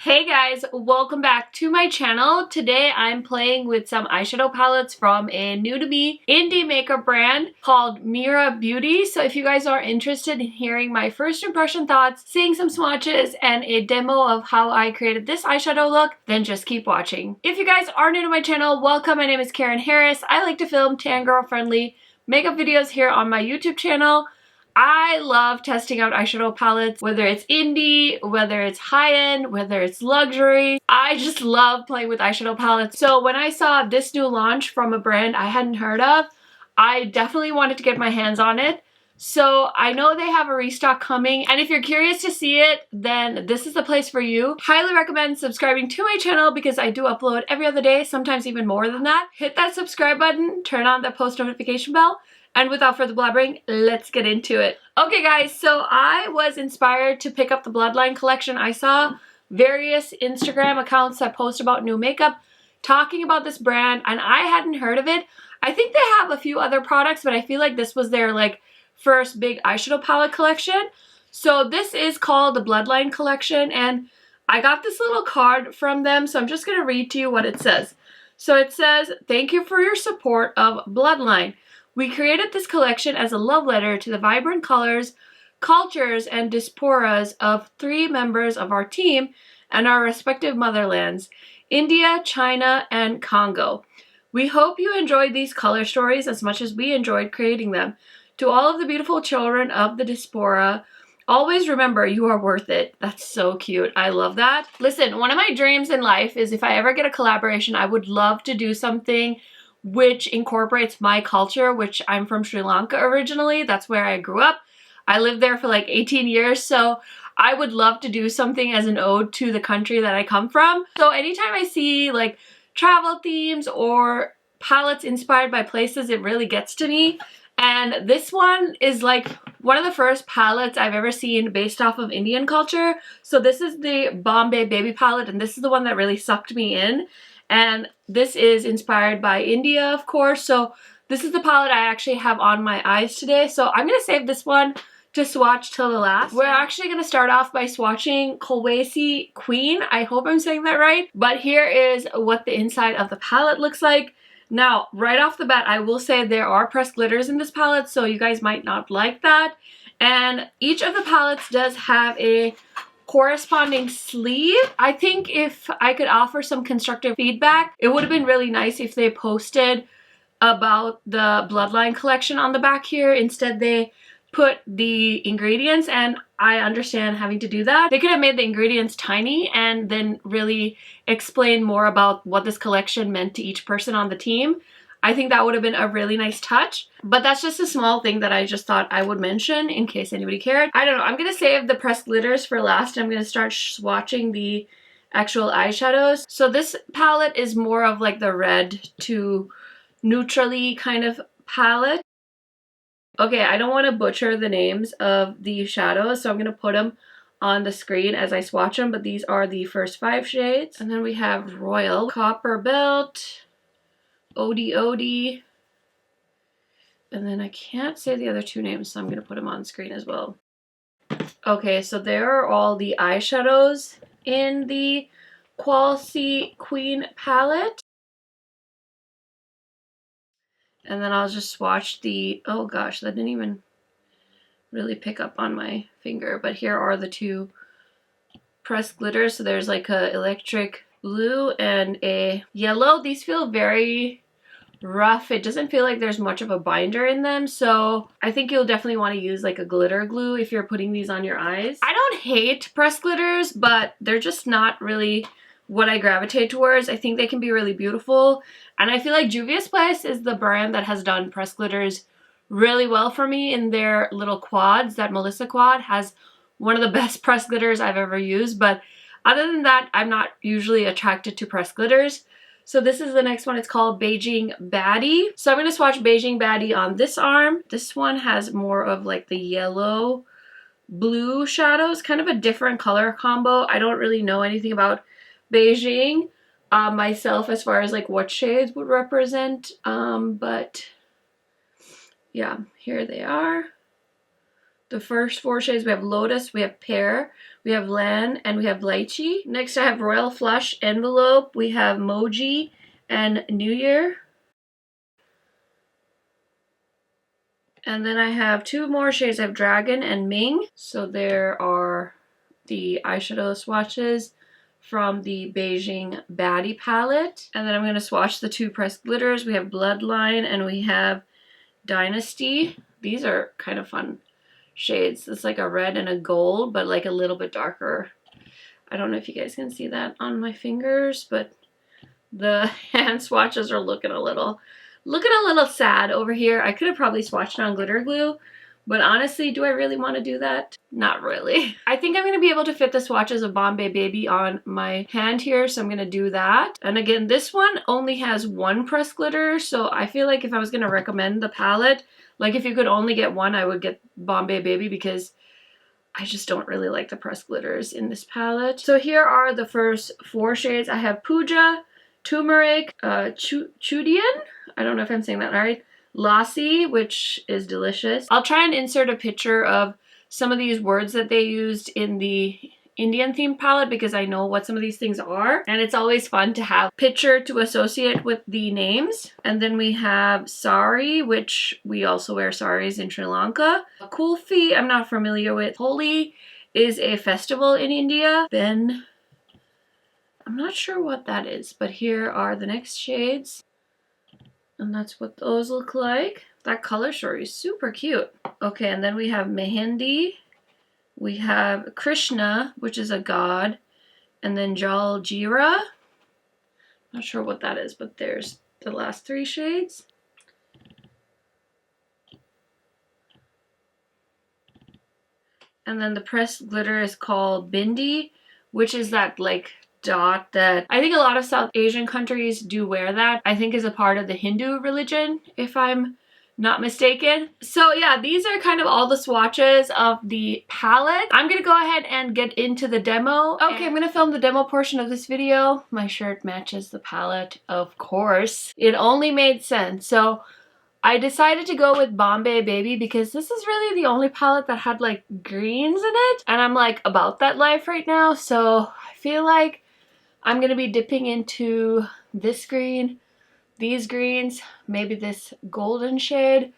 Hey guys, welcome back to my channel. Today I'm playing with some eyeshadow palettes from a new to me indie makeup brand called Meera Beauty. So if you guys are interested in hearing my first impression thoughts, seeing some swatches, and a demo of how I created this eyeshadow look, then just keep watching. If you guys are new to my channel, welcome. My name is Karen Harris. I like to film tan girl friendly makeup videos here on my YouTube channel. I love testing out eyeshadow palettes, whether it's indie, whether it's high-end, whether it's luxury. I just love playing with eyeshadow palettes. So when I saw this new launch from a brand I hadn't heard of, I definitely wanted to get my hands on it. So I know they have a restock coming, and if you're curious to see it, then this is the place for you. Highly recommend subscribing to my channel because I do upload every other day, sometimes even more than that. Hit that subscribe button, turn on the post notification bell, and without further blabbering, let's get into it. Okay guys, so I was inspired to pick up the Bloodline collection. I saw various Instagram accounts that post about new makeup talking about this brand, and I hadn't heard of it. I think they have a few other products, but I feel like this was their first big eyeshadow palette collection. So this is called the Bloodline collection, and I got this little card from them, so I'm just gonna read to you what it says. So it says, "Thank you for your support of Bloodline. We created this collection as a love letter to the vibrant colors, cultures, and diasporas of 3 members of our team and our respective motherlands, India, China, and Congo. We hope you enjoyed these color stories as much as we enjoyed creating them. To all of the beautiful children of the diaspora, always remember you are worth it." That's so cute. I love that. Listen, one of my dreams in life is if I ever get a collaboration, I would love to do something which incorporates my culture, which I'm from Sri Lanka originally. That's where I grew up. I lived there for like 18 years, so I would love to do something as an ode to the country that I come from. So anytime I see like travel themes or palettes inspired by places, it really gets to me. And this one is like one of the first palettes I've ever seen based off of Indian culture. So this is the Bombay Baby palette, and this is the one that really sucked me in. And this is inspired by India, of course. So this is the palette I actually have on my eyes today. So I'm going to save this one to swatch till the last. We're actually going to start off by swatching Kolwesi Queen. I hope I'm saying that right. But here is what the inside of the palette looks like. Now, right off the bat, I will say there are pressed glitters in this palette, so you guys might not like that. And each of the palettes does have a corresponding sleeve. I think if I could offer some constructive feedback, it would have been really nice if they posted about the Bloodline collection on the back here. Instead, they put the ingredients, and I understand having to do that. They could have made the ingredients tiny and then really explain more about what this collection meant to each person on the team. I think that would have been a really nice touch, but that's just a small thing that I just thought I would mention in case anybody cared. I don't know, I'm going to save the pressed glitters for last. I'm going to start swatching the actual eyeshadows. So this palette is more of like the red to neutrally kind of palette. Okay, I don't want to butcher the names of the shadows, so I'm going to put them on the screen as I swatch them, but these are the first 5 shades. And then we have Royal, Copper Belt, Odie Odie, and then I can't say the other 2 names, so I'm going to put them on screen as well. Okay, so there are all the eyeshadows in the Kolwesi Queen palette. And then I'll just swatch the, oh gosh, that didn't even really pick up on my finger, but here are the 2 pressed glitters. So there's like a electric blue and a yellow. These feel very rough. It doesn't feel like there's much of a binder in them, so I think you'll definitely want to use like a glitter glue if you're putting these on your eyes. I don't hate pressed glitters, but they're just not really what I gravitate towards. I think they can be really beautiful, and I feel like Juvia's Place is the brand that has done pressed glitters really well for me in their little quads. That Melissa quad has one of the best pressed glitters I've ever used, but other than that, I'm not usually attracted to pressed glitters. So this is the next one. It's called Beijing Baddie. So I'm going to swatch Beijing Baddie on this arm. This one has more of like the yellow blue shadows, kind of a different color combo. I don't really know anything about Beijing myself as far as like what shades would represent, but yeah, here they are. The first 4 shades, we have Lotus, we have Pear, we have Lan, and we have Lychee. Next I have Royal Flush, Envelope, we have Moji, and New Year. And then I have 2 more shades. I have Dragon and Ming. So there are the eyeshadow swatches from the Beijing Baddie palette. And then I'm going to swatch the 2 pressed glitters. We have Bloodline and we have Dynasty. These are kind of fun shades. It's like a red and a gold, but like a little bit darker. I don't know if you guys can see that on my fingers, but the hand swatches are looking a little sad over here. I could have probably swatched on glitter glue, but honestly, do I really want to do that? Not really. I think I'm going to be able to fit the swatches of Bombay Baby on my hand here, so I'm going to do that. And again, this one only has 1 pressed glitter, so I feel like if I was going to recommend the palette, like if you could only get one, I would get Bombay Baby because I just don't really like the pressed glitters in this palette. So here are the first 4 shades. I have Puja, Turmeric, Chudian, I don't know if I'm saying that right, Lassi, which is delicious. I'll try and insert a picture of some of these words that they used in the Indian themed palette because I know what some of these things are, and it's always fun to have picture to associate with the names. And then we have Sari, which we also wear saris in Sri Lanka. Kulfi, I'm not familiar with. Holi is a festival in India. Then I'm not sure what that is, but here are the next shades. And that's what those look like. That color story is super cute. Okay, and then we have Mehendi. We have Krishna, which is a god. And then Jal Jira. Not sure what that is, but there's the last 3 shades. And then the pressed glitter is called Bindi, which is that like dot that I think a lot of South Asian countries do wear. That I think is a part of the Hindu religion, if I'm not mistaken. So yeah, these are kind of all the swatches of the palette. I'm gonna go ahead and get into the demo. Okay, I'm gonna film the demo portion of this video. My shirt matches the palette, of course. It only made sense. So I decided to go with Bombay Baby because this is really the only palette that had like greens in it, and I'm like about that life right now, so I feel like I'm gonna be dipping into this green, these greens, maybe this golden shade.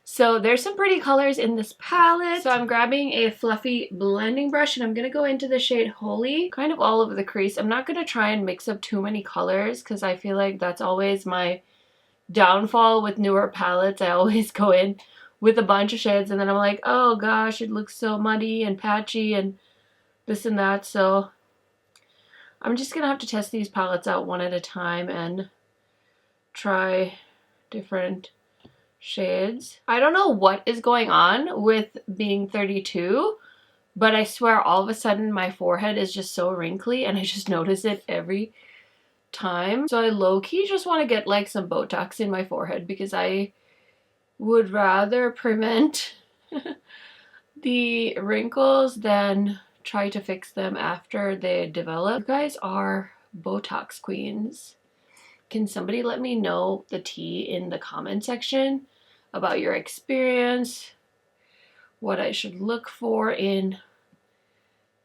So there's some pretty colors in this palette. So I'm grabbing a fluffy blending brush and I'm gonna go into the shade Holy, kind of all over the crease. I'm not gonna try and mix up too many colors because I feel like that's always my downfall with newer palettes. I always go in with a bunch of shades and then I'm like, oh gosh, it looks so muddy and patchy and this and that. So I'm just gonna have to test these palettes out one at a time and try different shades. I don't know what is going on with being 32, but I swear all of a sudden my forehead is just so wrinkly and I just notice it every time. So I low-key just want to get like some Botox in my forehead because I would rather prevent the wrinkles than try to fix them after they develop. You guys are Botox queens. Can somebody let me know the tea in the comment section about your experience, what I should look for in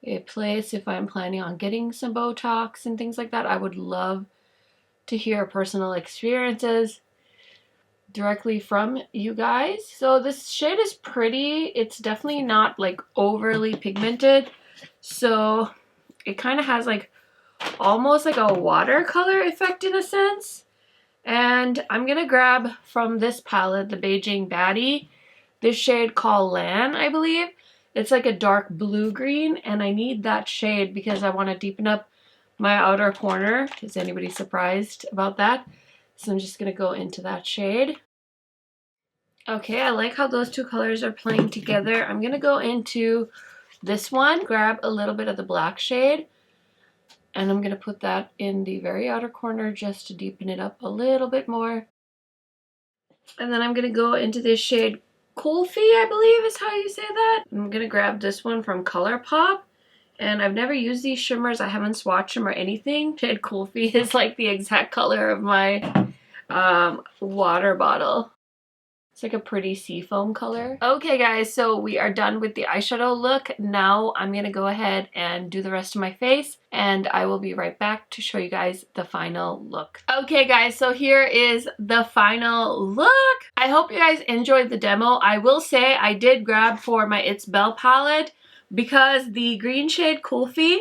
a place if I'm planning on getting some Botox and things like that. I would love to hear personal experiences directly from you guys. So this shade is pretty. It's definitely not like overly pigmented. So it kind of has like almost like a watercolor effect in a sense. And I'm gonna grab from this palette, the Beijing Baddie, this shade called Lan, I believe. It's like a dark blue green, and I need that shade because I want to deepen up my outer corner. Is anybody surprised about that? So I'm just gonna go into that shade. Okay, I like how those 2 colors are playing together. I'm gonna go into this one, grab a little bit of the black shade, and I'm gonna put that in the very outer corner just to deepen it up a little bit more. And then I'm gonna go into this shade Kulfi, I believe is how you say that. I'm gonna grab this one from ColourPop, and I've never used these shimmers. I haven't swatched them or anything. Shade Kulfi is like the exact color of my water bottle. It's like a pretty seafoam color. Okay guys, so we are done with the eyeshadow look. Now I'm gonna go ahead and do the rest of my face, and I will be right back to show you guys the final look. Okay guys, so here is the final look. I hope you guys enjoyed the demo. I will say I did grab for my It's Belle palette because the green shade Kulfi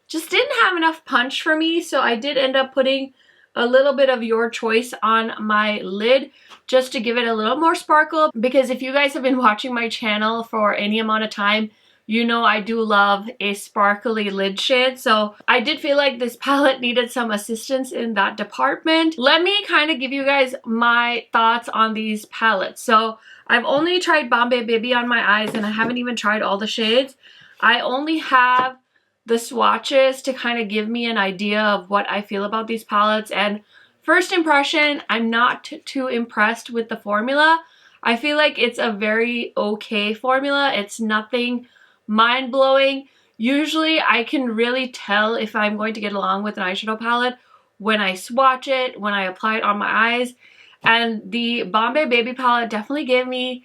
just didn't have enough punch for me, so I did end up putting a little bit of Your Choice on my lid just to give it a little more sparkle, because if you guys have been watching my channel for any amount of time, you know I do love a sparkly lid shade. So I did feel like this palette needed some assistance in that department. Let me kind of give you guys my thoughts on these palettes. So I've only tried Bombay Baby on my eyes and I haven't even tried all the shades. I only have the swatches to kind of give me an idea of what I feel about these palettes, and first impression, I'm not too impressed with the formula. I feel like it's a very okay formula. It's nothing mind-blowing. Usually I can really tell if I'm going to get along with an eyeshadow palette when I swatch it, when I apply it on my eyes, and the Bombay Baby palette definitely gave me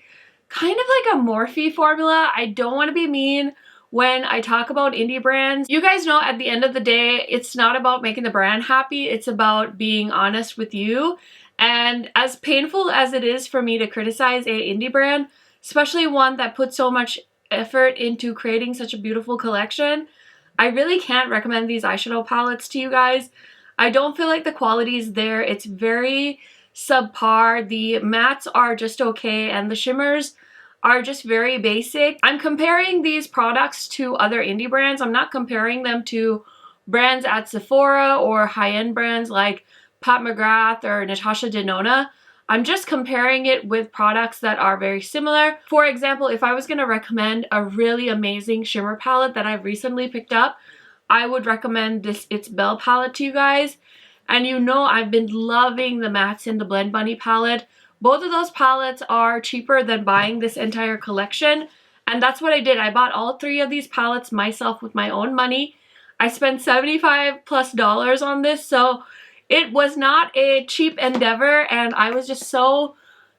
kind of like a Morphe formula. I don't want to be mean when I talk about indie brands. You guys know at the end of the day, it's not about making the brand happy, it's about being honest with you. And as painful as it is for me to criticize a indie brand, especially one that puts so much effort into creating such a beautiful collection, I really can't recommend these eyeshadow palettes to you guys. I don't feel like the quality is there. It's very subpar. The mattes are just okay and the shimmers are just very basic. I'm comparing these products to other indie brands. I'm not comparing them to brands at Sephora or high-end brands like Pat McGrath or Natasha Denona. I'm just comparing it with products that are very similar. For example, if I was going to recommend a really amazing shimmer palette that I've recently picked up, I would recommend this It's Belle palette to you guys. And you know I've been loving the mattes in the Blend Bunny palette. Both of those palettes are cheaper than buying this entire collection, and that's what I did. I bought all three of these palettes myself with my own money. I spent $75+ on this, so it was not a cheap endeavor, and I was just so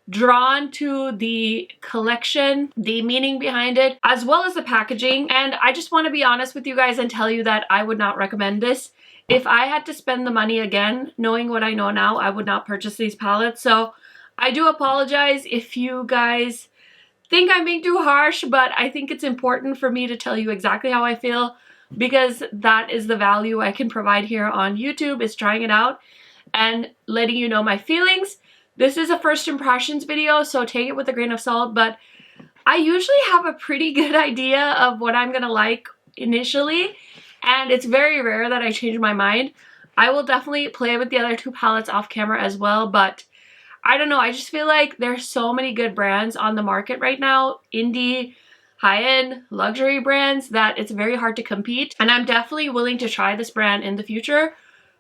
drawn to the collection, the meaning behind it, as well as the packaging. And I just want to be honest with you guys and tell you that I would not recommend this. If I had to spend the money again, knowing what I know now, I would not purchase these palettes. So I do apologize if you guys think I'm being too harsh, but I think it's important for me to tell you exactly how I feel, because that is the value I can provide here on YouTube, is trying it out and letting you know my feelings. This is a first impressions video, so take it with a grain of salt, but I usually have a pretty good idea of what I'm gonna like initially, and it's very rare that I change my mind. I will definitely play with the other two palettes off camera as well, but I don't know, I just feel like there's so many good brands on the market right now, indie, high-end, luxury brands, that it's very hard to compete. And I'm definitely willing to try this brand in the future.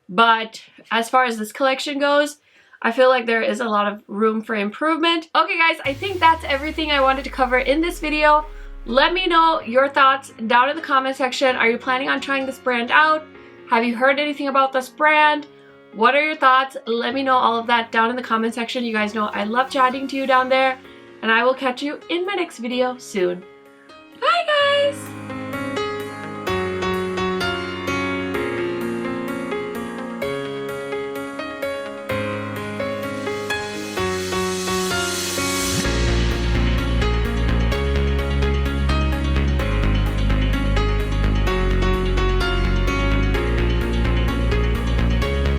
But as far as this collection goes, I feel like there is a lot of room for improvement. Okay guys, I think that's everything I wanted to cover in this video. Let me know your thoughts down in the comment section. Are you planning on trying this brand out? Have you heard anything about this brand? What are your thoughts? Let me know all of that down in the comment section. You guys know I love chatting to you down there, and I will catch you in my next video soon. Bye guys!